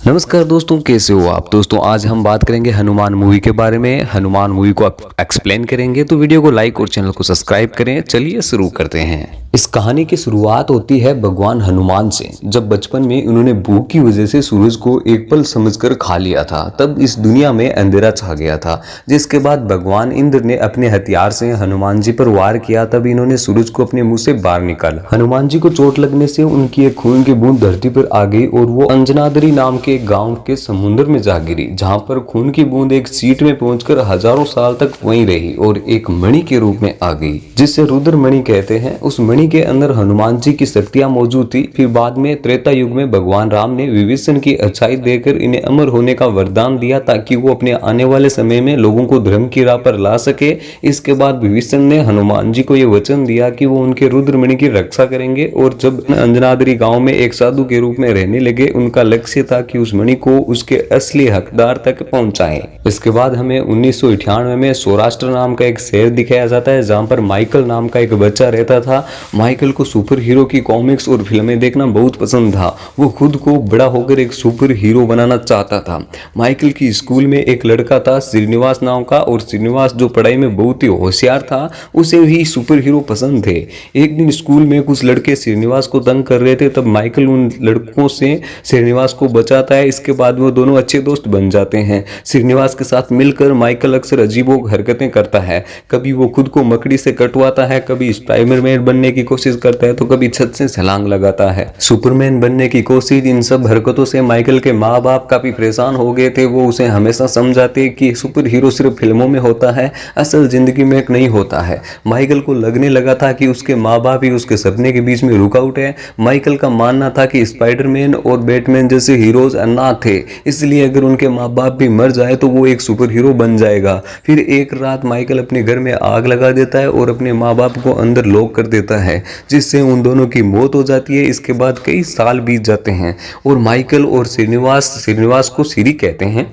नमस्कार दोस्तों, कैसे हो आप। दोस्तों आज हम बात करेंगे हनुमान मूवी के बारे में। हनुमान मूवी को एक्सप्लेन करेंगे, तो वीडियो को लाइक और चैनल को सब्सक्राइब करें। चलिए शुरू करते हैं। इस कहानी की शुरुआत होती है भगवान हनुमान से। जब बचपन में उन्होंने भूख की वजह से सूरज को एक पल समझकर खा लिया था, तब इस दुनिया में अंधेरा छा गया था। जिसके बाद भगवान इंद्र ने अपने हथियार से हनुमान जी पर वार किया, तब इन्होंने सूरज को अपने मुंह से बाहर निकाला। हनुमान जी को चोट लगने से उनकी एक खून की बूंद धरती पर आ गई और वो अंजनाद्री नाम के एक गांव के समुद्र में जा गिरी, जहां पर खून की बूंद एक सीट में पहुंचकर हजारों साल तक वहीं रही और एक मणि के रूप में आ गई, जिसे रुद्र मणि कहते हैं। उस मणि के अंदर हनुमान जी की शक्तियां मौजूद थी। फिर बाद में त्रेता युग में भगवान राम ने विभीषण की अच्छाई देकर इन्हें अमर होने का वरदान दिया, ताकि वो अपने आने वाले समय में लोगों को धर्म की राह पर ला सके। इसके बाद विभीषण ने हनुमान जी को यह वचन दिया कि वो उनके रुद्रमणि की रक्षा करेंगे, और जब अंजनाद्री गांव में एक साधु के रूप में रहने लगे, उनका लक्ष्य था कि उस मणि को उसके असली हकदार तक पहुंचाएं। इसके बाद हमें 1998 में सौराष्ट्र नाम का एक शहर दिखाया जाता है, जहां पर माइकल नाम का एक बच्चा रहता था। माइकल को सुपर हीरो की कॉमिक्स और फिल्में देखना बहुत पसंद था। वो खुद को बड़ा होकर एक सुपर हीरो बनाना चाहता था। माइकल की स्कूल में एक लड़का था श्रीनिवास नाम का, और श्रीनिवास जो पढ़ाई में बहुत ही होशियार था, उसे भी सुपर हीरो पसंद थे। एक दिन स्कूल में कुछ लड़के श्रीनिवास को तंग कर रहे थे, तब माइकल उन लड़कों से श्रीनिवास को बचाता है। इसके बाद वो दोनों अच्छे दोस्त बन जाते हैं। श्रीनिवास के साथ मिलकर माइकल अक्सर अजीबो हरकतें करता है। कभी वो खुद को मकड़ी से कटवाता है, कभी स्पाइडरमैन बनने की कोशिश करता है, तो कभी छत से छलांग लगाता है। सुपरमैन बनने की कोशिश। इन सब हरकतों से माइकल के माँ बाप काफी परेशान हो गए थे। वो उसे हमेशा समझाते कि सुपर हीरो सिर्फ फिल्मों में होता है, असल जिंदगी में नहीं होता है। माइकल को लगने लगा था कि उसके माँ बाप ही उसके सपने के बीच में रुकावट है। माइकल का मानना था कि स्पाइडरमैन और बैटमैन जैसे हीरोज अनाथ थे, इसलिए अगर उनके माँ बाप भी मर जाए तो वो एक सुपर हीरो बन जाएगा। फिर एक रात माइकल अपने घर में आग लगा देता है और अपने माँ बाप को अंदर लॉक कर देता है, जिससे उन दोनों की मौत हो जाती है। इसके बाद कई साल बीत जाते हैं और माइकल और श्रीनिवास को सिरी कहते हैं,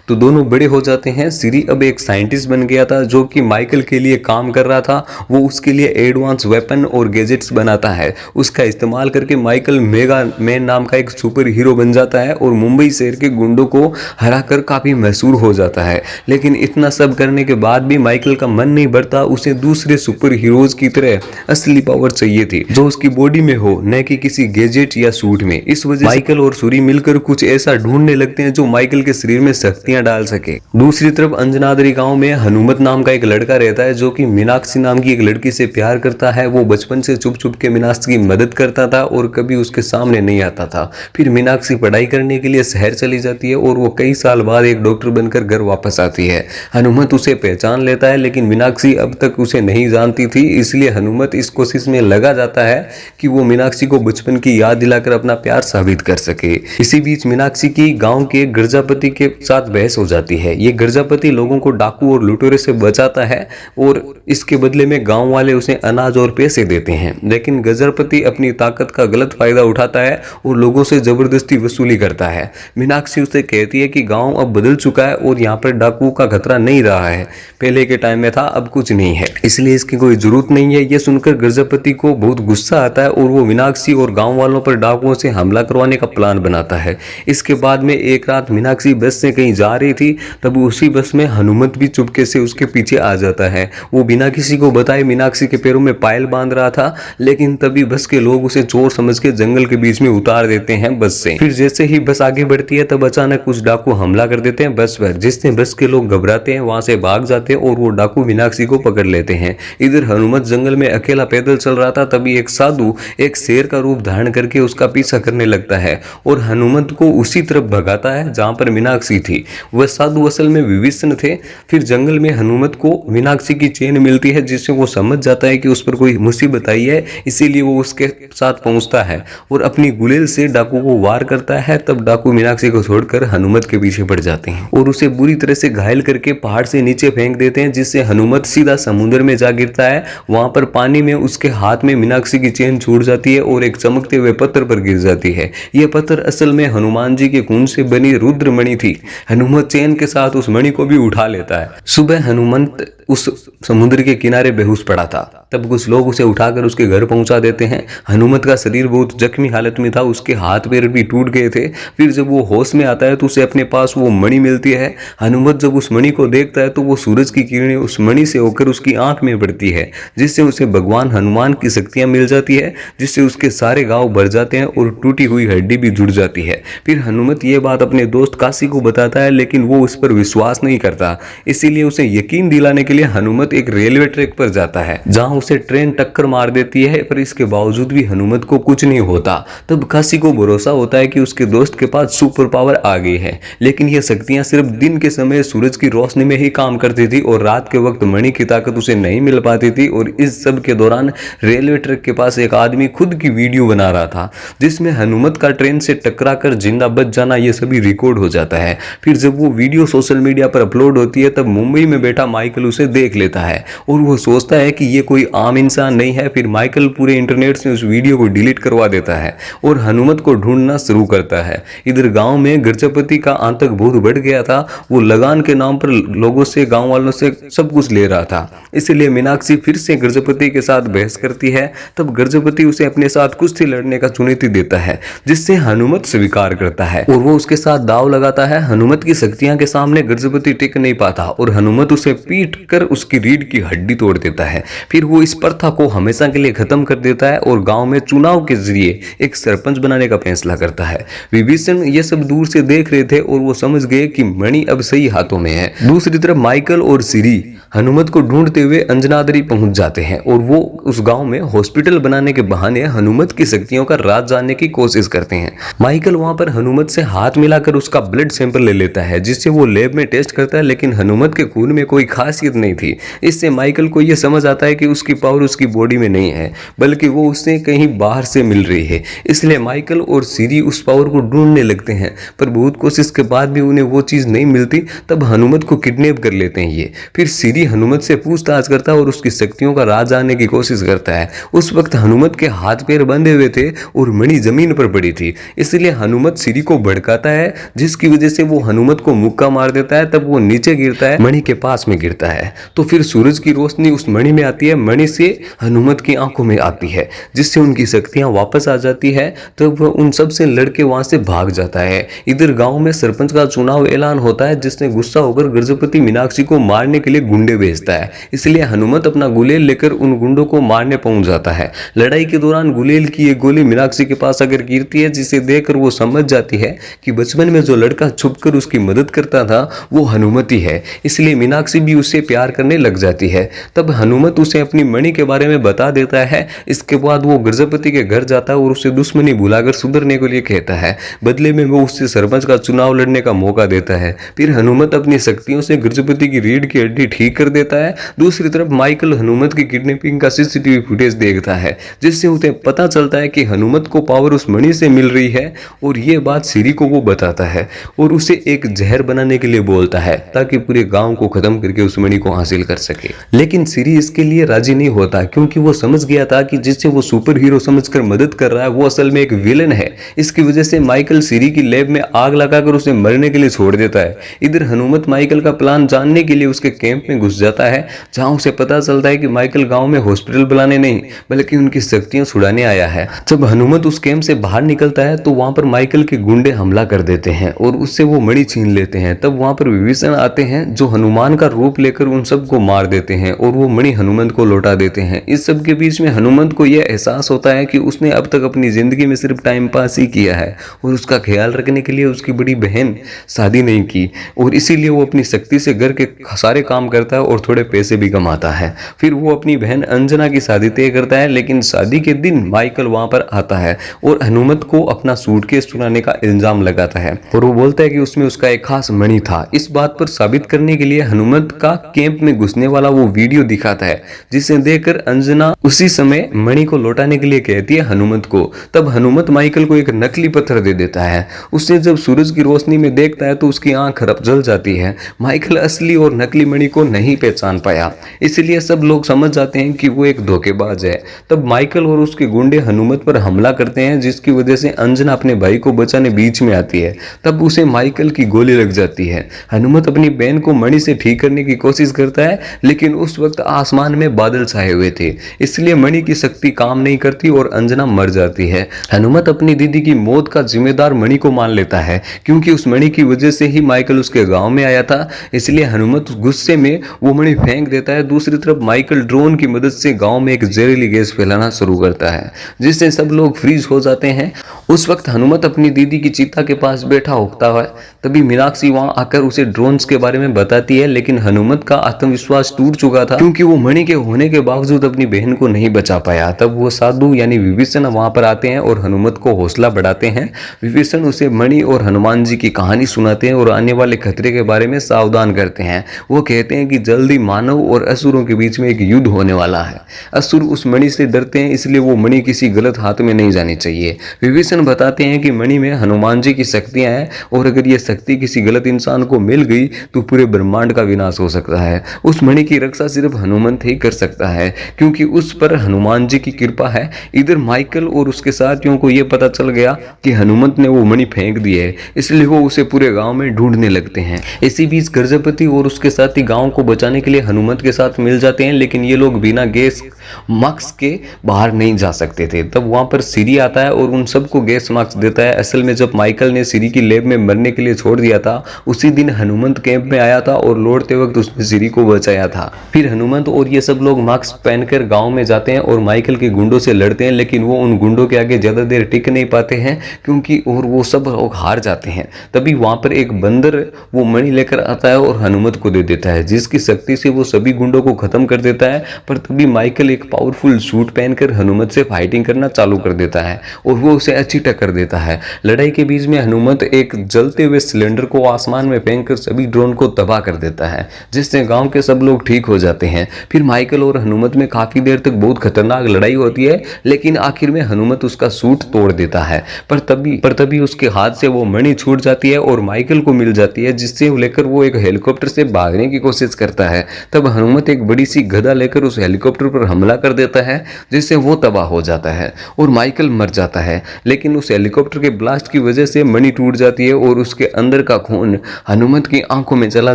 तो दोनों बड़े हो जाते हैं। सिरी अब एक साइंटिस्ट बन गया था, जो कि माइकल के लिए काम कर रहा था। वो उसके लिए एडवांस वेपन और गैजेट्स बनाता है। उसका इस्तेमाल करके माइकल मेगा मैन नाम का एक सुपर हीरो बन जाता है और मुंबई शहर के गुंडों को हराकर काफी मशहूर हो जाता है। लेकिन इतना सब करने के बाद भी माइकल का मन नहीं भरता। उसे दूसरे सुपर हीरोज की तरह असली पावर चाहिए थी, जो उसकी बॉडी में हो, न कि किसी गैजेट या सूट में। इस वजह माइकल और सूरी मिलकर कुछ ऐसा ढूंढने लगते हैं जो माइकल के शरीर में शक्तियां डाल सके। दूसरी तरफ अंजनाद्री गांव में हनुमत नाम का एक लड़का रहता है, जो कि मीनाक्षी नाम की एक लड़की से प्यार करता है। वो बचपन से चुप चुप के मीनाक्षी की मदद करता था और कभी उसके सामने नहीं आता था। फिर मीनाक्षी पढ़ाई करने के लिए शहर चली जाती है और वो कई साल बाद एक डॉक्टर बनकर घर वापस आती है। हनुमत उसे पहचान लेता है, लेकिन मीनाक्षी अब तक उसे नहीं जानती थी। इसलिए हनुमत इस कोशिश में लगा जाता है कि वो मीनाक्षी को बचपन की याद दिलाकर अपना प्यार साबित कर सके। इसी बीच मीनाक्षी की गांव के गर्जापति के साथ बहस हो जाती है। ये गर्जापति लोगों को डाकू और लुटेरे से बचाता है और इसके बदले में गांव वाले उसे अनाज और पैसे देते हैं। लेकिन गर्जापति अपनी ताकत का गलत फायदा उठाता है और लोगों से जबरदस्ती वसूली करता है। मीनाक्षी उसे कहती है कि गांव अब बदल चुका है और यहाँ पर डाकू का खतरा नहीं रहा है, पहले के टाइम में था, अब कुछ नहीं है, इसलिए इसकी कोई जरूरत नहीं है। यह सुनकर गर्जापति को बहुत गुस्सा आता है और वो मीनाक्षी और गांव वालों पर डाकुओं से हमला करवाने का प्लान बनाता है। इसके बाद में एक रात मीनाक्षी बस से कहीं जा रही थी, तब उसी बस में हनुमत भी चुपके से उसके पीछे आ जाता है। वो बिना किसी को बताए मीनाक्षी के पैरों में पायल बांध रहा था, लेकिन तभी बस के लोग उसे चोर समझ के जंगल के बीच में उतार देते हैं बस से। फिर जैसे ही बस आगे बढ़ती है, तब अचानक कुछ डाकू हमला कर देते हैं बस पर, जिससे बस के लोग घबराते हैं, वहां से भाग जाते हैं और वो डाकू मीनाक्षी को पकड़ लेते हैं। इधर हनुमत जंगल में अकेला पैदल चल रहा था, तभी एक साधु एक शेर का रूप धारण करके उसका पीछा करने लगता है और हनुमत को उसी तरफ भगाता है जहां पर मीनाक्षी थी। वह साधु असल में विभीषण थे। फिर जंगल में हनुमत को मीनाक्षी की चेन मिलती है, जिससे वो समझ जाता है कि उस पर कोई मुसीबत आई है, इसीलिए वो उसके साथ पहुंचता है और अपनी गुलेल से डाकू को वार करता है। तब डाकू मीनाक्षी को छोड़कर हनुमत के पीछे पड़ जाते हैं और उसे बुरी तरह से घायल करके पहाड़ से नीचे फेंक देते हैं, जिससे हनुमत सीधा समुद्र में जा गिरता है। वहां पर पानी में उसके हाथ में मीनाक्षी की चेन छूट जाती है और एक चमकते हुए पत्थर पर गिर जाती है। यह पत्थर असल में हनुमान जी के खून से बनी रुद्र मणि थी। हनुमत चेन के साथ उस मणि को भी उठा लेता है। सुबह हनुमंत उस समुद्र के किनारे बेहोश पड़ा था। तब कुछ लोग उसे उठाकर उसके घर पहुंचा देते हैं। हनुमत का शरीर बहुत जख्मी हालत में था, उसके हाथ पैर भी टूट गए थे। फिर जब वो होश में आता है तो उसे अपने पास वो मणि मिलती है। हनुमत जब उस मणि को देखता है तो वो सूरज की किरणें उस मणि से होकर उसकी आंख में पड़ती है, जिससे उसे भगवान हनुमान की शक्तियां मिल जाती है, जिससे उसके सारे घाव भर जाते हैं और टूटी हुई हड्डी भी जुड़ जाती है। फिर हनुमत ये बात अपने दोस्त काशी को बताता है, लेकिन वो उस पर विश्वास नहीं करता। इसीलिए उसे यकीन दिलाने के लिए हनुमत एक रेलवे ट्रैक पर जाता है, जहां उसे ट्रेन टक्कर मार देती है, पर इसके बावजूद भी हनुमत को कुछ नहीं होता। तब काशी को भरोसा होता है कि उसके दोस्त के पास सुपर पावर आ गई है, लेकिन ये शक्तियां सिर्फ दिन के समय सूरज की रोशनी में ही काम करती थी और रात के वक्त मणि की ताकत उसे नहीं मिल पाती थी। और इस सब के दौरान रेलवे ट्रैक के पास एक आदमी खुद की वीडियो बना रहा था, जिसमें हनुमत का ट्रेन से टकरा कर जिंदा बच जाना ये सभी रिकॉर्ड हो जाता है। फिर जब वो वीडियो सोशल मीडिया पर अपलोड होती है तब मुंबई में बैठा माइकल उसे देख लेता है और वो सोचता है कि ये कोई आम इंसान नहीं है। फिर माइकल पूरे इंटरनेट से उस वीडियो को डिलीट करवा देता है और हनुमत को ढूंढना शुरू करता है। इधर गांव में गर्जपति का आतंक बहुत बढ़ गया था। वो लगान के नाम पर लोगों से, गांव वालों से सब कुछ ले रहा था। इसलिए मीनाक्षी फिर से गर्जपति के साथ बहस करती है। तब गर्जपति उसे अपने साथ कुश्ती लड़ने का चुनौती देता है, जिससे हनुमत स्वीकार करता है और वो उसके साथ दाव लगाता है। हनुमत की शक्तियां के सामने गर्जपति टिक नहीं पाता और हनुमत उसे पीट कर उसकी रीढ़ की हड्डी तोड़ देता है। फिर वो इस प्रथा को हमेशा के लिए खत्म कर देता है और गांव में चुनाव के जरिए एक सरपंच बनाने का फैसला करता है। विभीषण ये सब दूर से देख रहे थे और वो समझ गए कि मणि अब सही हाथों में है। दूसरी तरफ माइकल और सिरी हनुमत को ढूंढते हुए अंजनाद्री पहुंच जाते हैं और वो उस गांव में हॉस्पिटल बनाने के बहाने हनुमत की शक्तियों का राज जानने की कोशिश करते हैं। माइकल वहां पर हनुमत से हाथ मिलाकर उसका ब्लड सैंपल ले लेता है, जिससे वो लैब में टेस्ट करता है, लेकिन हनुमत के खून में कोई खासियत नहीं थी। इससे माइकल को यह समझ आता है कि उसकी पावर उसकी बॉडी में नहीं है, बल्कि वो उससे कहीं बाहर से मिल रही है। इसलिए माइकल और सिरी उस पावर को ढूंढने लगते हैं, पर बहुत कोशिश के बाद भी उन्हें वो चीज नहीं मिलती। तब हनुमत को किडनैप कर लेते हैं ये। फिर सिरी हनुमत से पूछताछ करता है और उसकी शक्तियों का राज जानने की कोशिश करता है। उस वक्त हनुमत के हाथ पैर बंधे हुए थे और मणि जमीन पर पड़ी थी। इसलिए हनुमत सिरी को भड़काता है, जिसकी वजह से वो हनुमत को मुक्का मार देता है। तब वो नीचे गिरता है, मणि के पास में गिरता है। तो फिर सूरज की रोशनी उस मणि में आती है, मणि से हनुमत की आंखों में आती है, जिससे उनकी शक्तियां वापस आ जाती है। तब वह उन सब से लड़के वहां से भाग जाता है। इधर गांव में सरपंच का चुनाव ऐलान होता है, जिसने गुस्सा होकर गर्जपति मीनाक्षी को मारने के लिए गुंडे भेजता है। इसलिए हनुमत अपना गुलेल लेकर उन गुंडों को मारने पहुंच जाता है। लड़ाई के दौरान गुलेल की एक गोली मीनाक्षी के पास आकर गिरती है, जिसे देखकर वो समझ जाती है कि बचपन में जो लड़का छुपकर उसकी मदद करता था वो हनुमत ही है। इसलिए मीनाक्षी भी उससे प्यार करने लग जाती है। तब हनुमत उसे अपनी मणि के बारे में बता देता है। इसके बाद वो गर्जपति के घर जाता है और उसे दुश्मनी भुलाकर सुधरने के लिए कहता है। बदले में वो उससे सरपंच का चुनाव लड़ने का मौका देता है। फिर हनुमत अपनी शक्तियों से गर्जपति की रीढ़ की हड्डी ठीक कर देता है। दूसरी तरफ माइकल हनुमत की किडनैपिंग का सीसीटीवी फुटेज देखता है, जिससे उसे पता चलता है कि हनुमत को पावर उस मणि से मिल रही है और ये बात सिरी को वो बताता है और उसे एक जहर बनाने के लिए बोलता है, ताकि पूरे गांव को खत्म करके उस मणि को हासिल कर सके। लेकिन सिरी इसके लिए राजी नहीं होता, क्योंकि वो समझ गया था कि जिससे वो सुपर हीरो समझकर मदद कर रहा है वो असल में एक विलन है। इसकी वजह से माइकल सिरी की लैब में आग लगाकर उसे मरने के लिए छोड़ देता है। इधर हनुमत माइकल का प्लान जानने के लिए उसके कैंप में घुस जाता है, जहां उसे पता चलता है कि माइकल गांव में हॉस्पिटल बनाने नहीं बल्कि उनकी शक्तियां छुड़ाने आया है। जब हनुमत उस कैंप से बाहर निकलता है तो वहां पर माइकल के गुंडे हमला कर देते हैं और उससे वो मणि छीन लेते हैं। तब वहां पर विभीषण आते हैं, जो हनुमान का रूप लेकर उन सबको मार देते हैं और वो मणि हनुमंत को लौटा देते हैं। इस सब के बीच में हनुमंत को यह एहसास होता है कि उसने अब तक अपनी जिंदगी में सिर्फ टाइम पास ही किया है और उसका ख्याल रखने के लिए उसकी बड़ी बहन शादी नहीं की, और इसीलिए वो अपनी शक्ति से घर के सारे काम करता है और थोड़े पैसे भी कमाता है। फिर वो अपनी बहन अंजना की शादी तय करता है, लेकिन शादी के दिन माइकल वहां पर आता है और हनुमत को अपना सूटकेस चुराने का इल्जाम लगाता है और वो बोलता है कि उसमें उसका एक खास मणि था। इस बात पर साबित करने के लिए हनुमत का कैंप में घुसने वाला वो वीडियो दिखाता है, जिसे देखकर अंजना उसी समय मणि को लौटाने के लिए कहती है हनुमत को। तब हनुमत माइकल को एक नकली पत्थर दे देता है। उसने जब सूरज की रोशनी में देखता है तो उसकी आंख खरब जल जाती है। माइकल असली और नकली मणि को नहीं पहचान पाया, इसलिए सब लोग समझ जाते हैं कि वो एक धोखेबाज है। तब माइकल और उसके गुंडे हनुमत पर हमला करते हैं, जिसकी वजह से अंजना अपने भाई को बचाने बीच में आती है। तब उसे माइकल की गोली लग जाती है। हनुमत अपनी बहन को मणि से ठीक करने की कोशिश करता है, लेकिन उस वक्त आसमान में बादल बादल छाए हुए थे, इसलिए मणि की शक्ति काम नहीं करती और अंजना मर जाती है। हनुमत अपनी दीदी की मौत का जिम्मेदार मणि को मान लेता है, क्योंकि उस मणि की वजह से ही माइकल उसके गांव में आया था। इसलिए हनुमत गुस्से में वो मणि फेंक देता है। दूसरी तरफ माइकल ड्रोन की मदद से गांव में एक जहरीली गैस फैलाना शुरू करता है, जिससे सब लोग फ्रीज हो जाते हैं। उस वक्त हनुमत अपनी दीदी की चिता के पास बैठा होता है। तभी मीनाक्षी वहां आकर उसे ड्रोन्स के बारे में बताती है, लेकिन हनुमत का आत्मविश्वास टूट चुका था, क्योंकि वो मणि के होने के बावजूद अपनी बहन को नहीं बचा पाया। तब वो साधु यानी विभीषण वहां पर आते हैं और हनुमत को हौसला बढ़ाते हैं। विभीषण उसे मणि और हनुमान जी की कहानी सुनाते हैं और आने वाले खतरे के बारे में सावधान करते हैं। वो कहते हैं कि जल्दी मानव और असुरों के बीच में एक युद्ध होने वाला है। असुर उस मणि से डरते हैं, इसलिए वो मणि किसी गलत हाथ में नहीं जानी चाहिए। विभीषण बताते हैं कि मणि में हनुमान जी की शक्तियां हैं और अगर ये शक्ति किसी गलत इंसान को मिल गई तो पूरे ब्रह्मांड का विनाश हो सकता है। उस मणि की रक्षा सिर्फ हनुमंत ही कर सकता है, क्योंकि उस पर हनुमान जी की कृपा है। इधर माइकल और उसके साथियों को यह पता चल गया कि हनुमंत ने वो मणि फेंक दी है, इसलिए वो उसे पूरे गांव में ढूंढने लगते हैं। इसी बीच गर्जपति और उसके साथी गांव को बचाने के लिए हनुमंत के साथ मिल जाते हैं, लेकिन ये लोग बिना गैस मास्क के बाहर नहीं जा सकते थे। तब वहां पर सिरी आता है और उन सबको गैस मास्क देता है। असल में जब माइकल ने सिरी की लैब में मरने के लिए छोड़ दिया था, उसी दिन हनुमंत कैंप में आया था और लौटते वक्त उसने सिरी को बचाया था। फिर हनुमंत और ये सब लोग मास्क पहनकर गांव में जाते हैं और माइकल के गुंडों से लड़ते हैं, लेकिन वो उन गुंडों के आगे ज्यादा देर टिक नहीं पाते हैं, क्योंकि और वो सब लोग हार जाते हैं। तभी वहां पर एक बंदर वो मणि लेकर आता है और हनुमंत को दे देता है, जिसकी शक्ति से वो सभी गुंडों को खत्म कर देता है। पर तभी माइकल एक पावरफुल सूट पहनकर हनुमंत से फाइटिंग करना चालू कर देता है और वो उसे अच्छी टक्कर देता है। लड़ाई के बीच में हनुमंत एक जलते हुए सिलेंडर को आसमान में फेंककर सभी ड्रोन को तबाह कर देता है, जिससे गांव के सब लोग ठीक हो जाते हैं। फिर माइकल और हनुमंत में काफी देर तक बहुत खतरनाक लड़ाई होती है, लेकिन आखिर में हनुमंत उसका सूट तोड़ देता है। पर तभी उसके हाथ से वो मणि छूट जाती है और माइकल को मिल जाती है, जिससे लेकर वो एक हेलीकॉप्टर से भागने की कोशिश करता है। तब हनुमंत एक बड़ी सी गदा लेकर उस हेलीकॉप्टर पर हमला कर देता है, जिससे वो तबाह हो जाता है और माइकल मर जाता है। लेकिन उस हेलीकॉप्टर के ब्लास्ट की वजह से मणि टूट जाती है और उसके अंदर का खून हनुमंत की आंखों में चला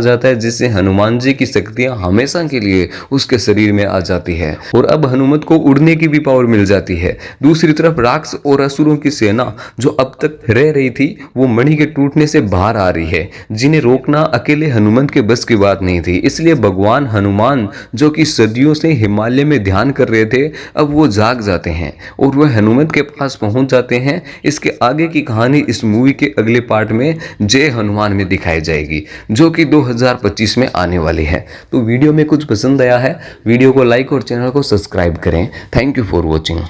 जाता है, जिससे हनुमान जी की शक्तियां हमेशा के लिए उसके शरीर में आ जाती है और अब हनुमंत को उड़ने की भी पावर मिल जाती है। दूसरी तरफ राक्षस और असुरों की सेना जो अब तक रह रही थी, वो मणि के टूटने से बाहर आ रही है, जिन्हें रोकना अकेले हनुमंत के बस की बात नहीं थी। इसलिए भगवान हनुमान, जो कि सदियों से हिमालय में ध्यान कर रहे थे, अब वो जाग जाते हैं और वह हनुमंत के पास पहुंच जाते हैं। इसके आगे की कहानी इस मूवी के अगले पार्ट में जय हनुमान में दिखाई जाएगी, जो कि 2025 में आने वाली है। तो वीडियो में कुछ पसंद आया है, वीडियो को लाइक और चैनल को सब्सक्राइब करें। Thank you for watching.